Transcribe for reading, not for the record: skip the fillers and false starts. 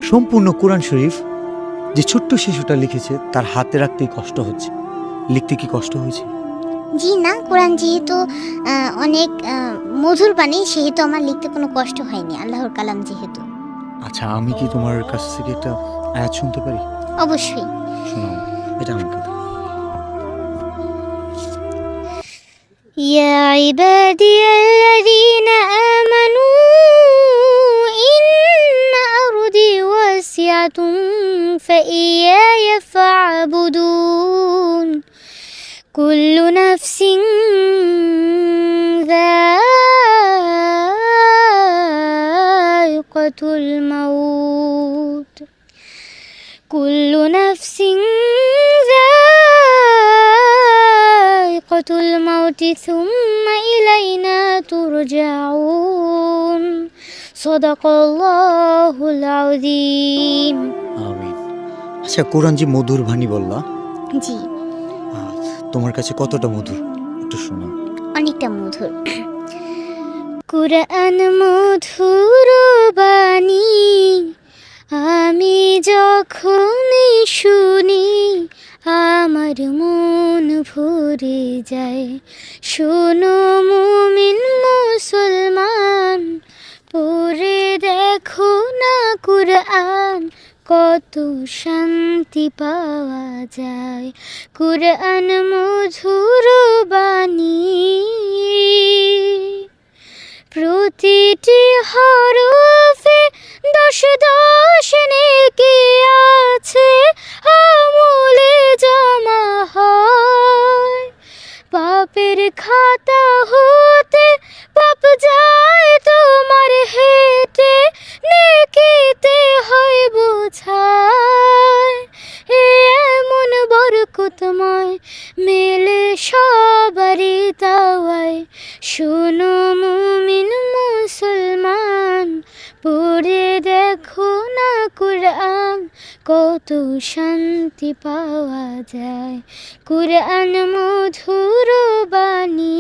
সম্পূর্ণ কোরআন শরীফ যে ছোট্ট শিশুটা লিখেছে তার হাতে রাখতেই কষ্ট হচ্ছে। লিখতে কি কষ্ট হয়েছে? জি না, কোরআন যেহেতু অনেক মধুর বাণী, সেহেতু আমার লিখতে কোনো কষ্ট হয়নি, আল্লাহর কালাম যেহেতু। আচ্ছা, আমি কি তোমার কাছ থেকে একটা আয়াত শুনতে পারি? অবশ্যই। শোনাও, এটা আমাকে দাও। يا عبادي الذين آمنوا إن أرضي واسعة فإياي فاعبدون كل نفس ذائقة الموت كل نفس ذائقة الموت ثم إلينا ترجعون صدق الله العظيم। আমিন। আচ্ছা, কোরআন যে মধুর বাণী বললা, জি, তোমার কাছে কতটা মধুর একটু শোনাও। অনেকটা মধুর। কুরআন মধুর বাণী, আমি যখনই শুনি আমার মন ভরে যায়। শোনো মুমিন মুসলমান, পড়ে দেখো না কুরআন, কত শান্তি পাওয়া যায়। কুরআন মধুর বাণী, প্রতিটি হরফে 10 নেকি আছে, আমলে জমা হয়। পাপের খাতা হতে পাপ যায় তোমার হেঁটে, নেকিতে হয় বোঝায়। এমন বরকতময় মেলে সবারই দাওয়ায়। শোনো মুমিন মুসলমান, পড়ে দেখো না কুরআন, কত শান্তি পাওয়া যায়। কুরআন মধুর বাণী।